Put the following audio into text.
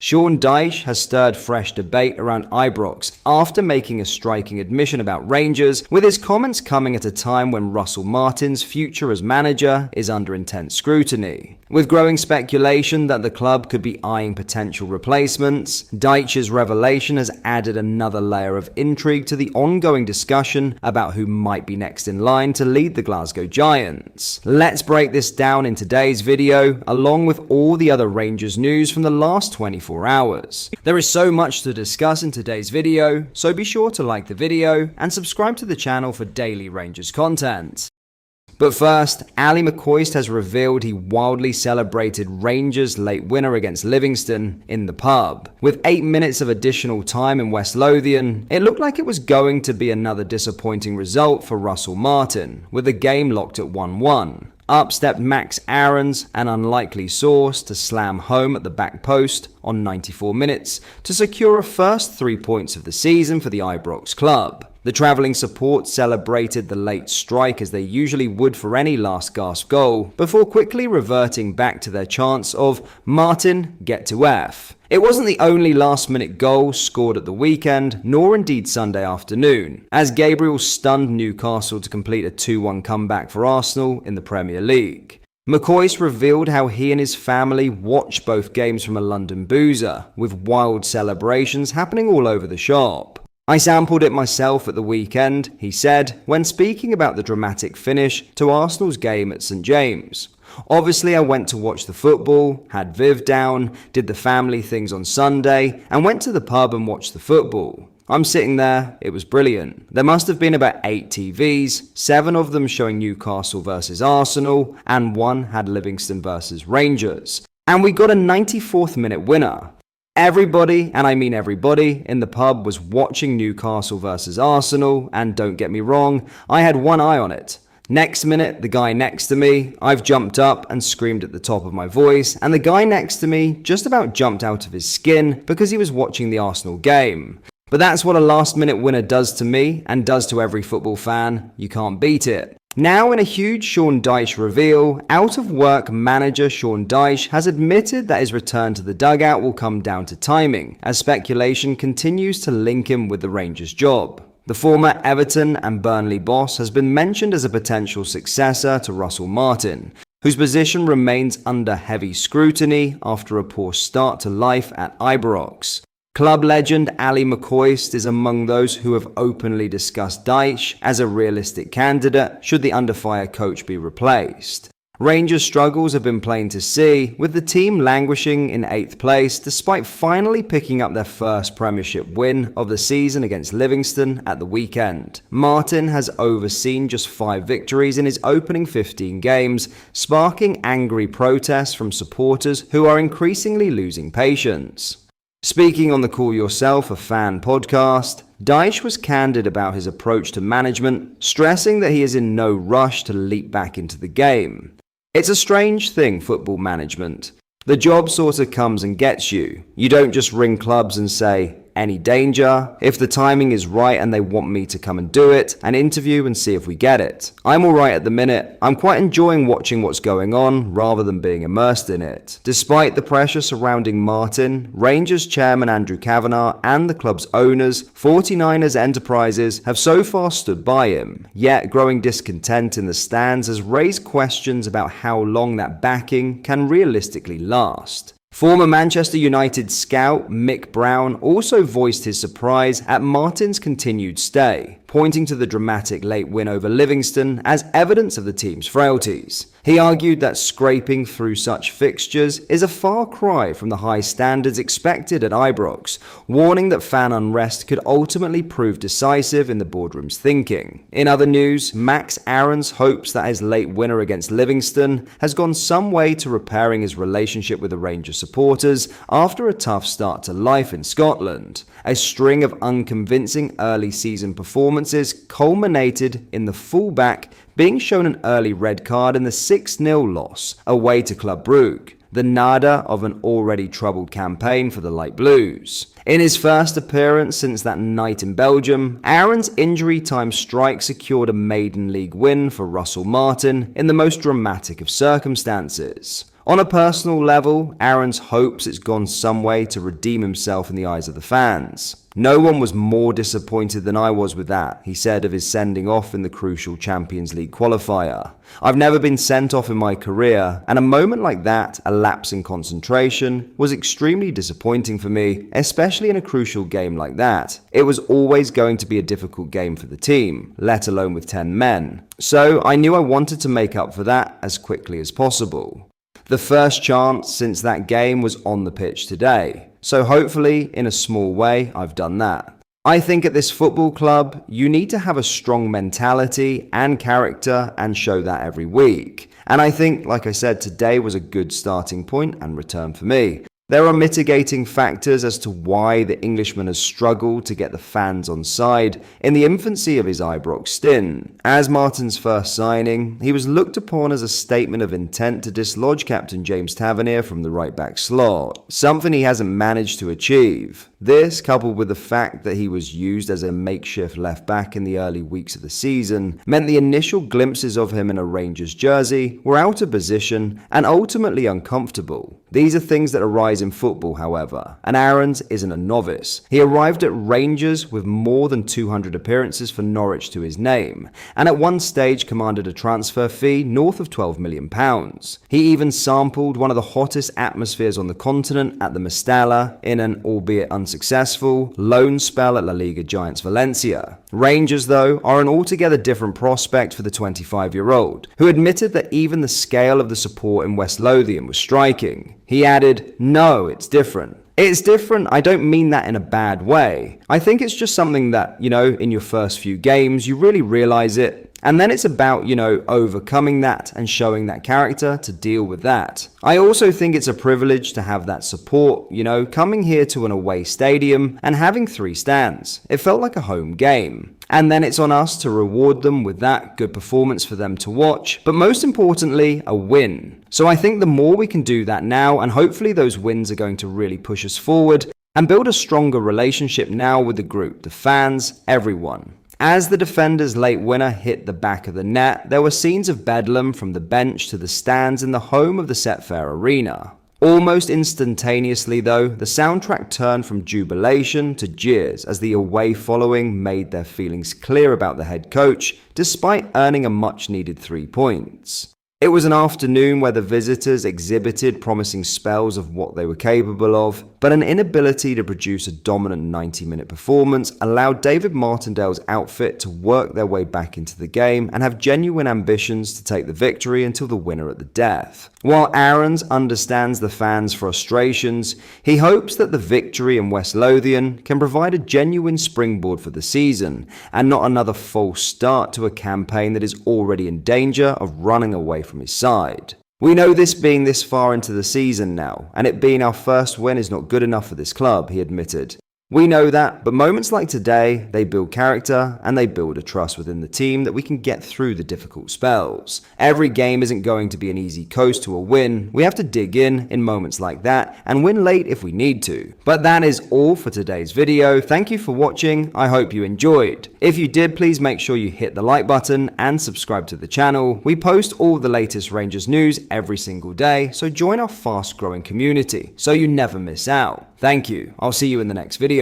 Sean Dyche has stirred fresh debate around Ibrox after making a striking admission about Rangers, with his comments coming at a time when Russell Martin's future as manager is under intense scrutiny. With growing speculation that the club could be eyeing potential replacements, Dyche's revelation has added another layer of intrigue to the ongoing discussion about who might be next in line to lead the Glasgow Giants. Let's break this down in today's video, along with all the other Rangers news from the last 24 hours. There is so much to discuss in today's video, so be sure to like the video and subscribe to the channel for daily Rangers content. But first, McCoy has revealed he wildly celebrated Rangers' late winner against Livingston in the pub. With 8 minutes of additional time in West Lothian, it looked like it was going to be another disappointing result for Russell Martin, with the game locked at 1-1. Up stepped Max Aarons, an unlikely source, to slam home at the back post on 94 minutes to secure a first 3 points of the season for the Ibrox club. The travelling support celebrated the late strike as they usually would for any last-gasp goal, before quickly reverting back to their chants of "Martin, get to F." It wasn't the only last-minute goal scored at the weekend, nor indeed Sunday afternoon, as Gabriel stunned Newcastle to complete a 2-1 comeback for Arsenal in the Premier League. McCoy revealed how he and his family watched both games from a London boozer, with wild celebrations happening all over the shop. "I sampled it myself at the weekend," he said, when speaking about the dramatic finish to Arsenal's game at St James. "Obviously, I went to watch the football, had Viv down, did the family things on Sunday, and went to the pub and watched the football. I'm sitting there, it was brilliant. There must have been about 8 TVs, 7 of them showing Newcastle versus Arsenal, and 1 had Livingston versus Rangers. And we got a 94th minute winner. Everybody, and I mean everybody, in the pub was watching Newcastle versus Arsenal, and don't get me wrong, I had one eye on it. Next minute, the guy next to me, I've jumped up and screamed at the top of my voice, and the guy next to me just about jumped out of his skin because he was watching the Arsenal game. But that's what a last-minute winner does to me, and does to every football fan. You can't beat it." Now, in a huge Sean Dyche reveal, out-of-work manager Sean Dyche has admitted that his return to the dugout will come down to timing, as speculation continues to link him with the Rangers job. The former Everton and Burnley boss has been mentioned as a potential successor to Russell Martin, whose position remains under heavy scrutiny after a poor start to life at Ibrox. Club legend McCoy is among those who have openly discussed Dyche as a realistic candidate should the under-fire coach be replaced. Rangers' struggles have been plain to see, with the team languishing in 8th place despite finally picking up their first Premiership win of the season against Livingston at the weekend. Martin has overseen just 5 victories in his opening 15 games, sparking angry protests from supporters who are increasingly losing patience. Speaking on the Call Yourself a Fan podcast, Dyche was candid about his approach to management, stressing that he is in no rush to leap back into the game. "It's a strange thing, football management. The job sort of comes and gets you. You don't just ring clubs and say, 'Any danger?' If the timing is right and they want me to come and do it, and interview and see if we get it. I'm alright at the minute. I'm quite enjoying watching what's going on rather than being immersed in it." Despite the pressure surrounding Martin, Rangers chairman Andrew Kavanagh and the club's owners, 49ers Enterprises, have so far stood by him. Yet growing discontent in the stands has raised questions about how long that backing can realistically last. Former Manchester United scout Mick Brown also voiced his surprise at Martin's continued stay, pointing to the dramatic late win over Livingston as evidence of the team's frailties. He argued that scraping through such fixtures is a far cry from the high standards expected at Ibrox, warning that fan unrest could ultimately prove decisive in the boardroom's thinking. In other news, Max Aarons hopes that his late winner against Livingston has gone some way to repairing his relationship with the Rangers supporters after a tough start to life in Scotland. A string of unconvincing early season performances culminated in the fullback being shown an early red card in the 6-0 loss away to Club Brugge, the nada of an already troubled campaign for the Light Blues. In his first appearance since that night in Belgium, Aaron's injury time strike secured a maiden league win for Russell Martin in the most dramatic of circumstances. On a personal level, Aaron's hopes it's gone some way to redeem himself in the eyes of the fans. No one was more disappointed than I was with that, he said of his sending off in the crucial Champions League qualifier. I've never been sent off in my career, and a moment like that, a lapse in concentration, was extremely disappointing for me, especially in a crucial game like that. It was always going to be a difficult game for the team, let alone with 10 men. So I knew I wanted to make up for that as quickly as possible. The first chance since that game was on the pitch today, so hopefully, in a small way, I've done that. I think at this football club, you need to have a strong mentality and character and show that every week. And I think, like I said, today was a good starting point and return for me. There are mitigating factors as to why the Englishman has struggled to get the fans on side in the infancy of his Ibrox stint. As Martin's first signing, he was looked upon as a statement of intent to dislodge captain James Tavernier from the right-back slot, something he hasn't managed to achieve. This, coupled with the fact that he was used as a makeshift left-back in the early weeks of the season, meant the initial glimpses of him in a Rangers jersey were out of position and ultimately uncomfortable. These are things that arise in football, however, and Aarons isn't a novice. He arrived at Rangers with more than 200 appearances for Norwich to his name, and at one stage commanded a transfer fee north of £12 million. He even sampled one of the hottest atmospheres on the continent at the Mestalla in an, albeit unsuccessful, loan spell at La Liga giants Valencia. Rangers, though, are an altogether different prospect for the 25-year-old, who admitted that even the scale of the support in West Lothian was striking. He added, "No, it's different. It's different, I don't mean that in a bad way. I think it's just something that, in your first few games, you really realize it. And then it's about, overcoming that and showing that character to deal with that. I also think it's a privilege to have that support, coming here to an away stadium and having 3 stands. It felt like a home game. And then it's on us to reward them with that good performance for them to watch, but most importantly, a win. So I think the more we can do that now, and hopefully those wins are going to really push us forward and build a stronger relationship now with the group, the fans, everyone." As the defender's late winner hit the back of the net, there were scenes of bedlam from the bench to the stands in the home of the Setfair Arena. Almost instantaneously, though, the soundtrack turned from jubilation to jeers as the away following made their feelings clear about the head coach, despite earning a much-needed 3 points. It was an afternoon where the visitors exhibited promising spells of what they were capable of, but an inability to produce a dominant 90-minute performance allowed David Martindale's outfit to work their way back into the game and have genuine ambitions to take the victory until the winner at the death. While Aarons understands the fans' frustrations, he hopes that the victory in West Lothian can provide a genuine springboard for the season, and not another false start to a campaign that is already in danger of running away from his side. We know this being this far into the season now, and it being our first win is not good enough for this club, he admitted. We know that, but moments like today, they build character and they build a trust within the team that we can get through the difficult spells. Every game isn't going to be an easy coast to a win. We have to dig in moments like that and win late if we need to. But that is all for today's video. Thank you for watching. I hope you enjoyed. If you did, please make sure you hit the like button and subscribe to the channel. We post all the latest Rangers news every single day, so join our fast growing community so you never miss out. Thank you. I'll see you in the next video.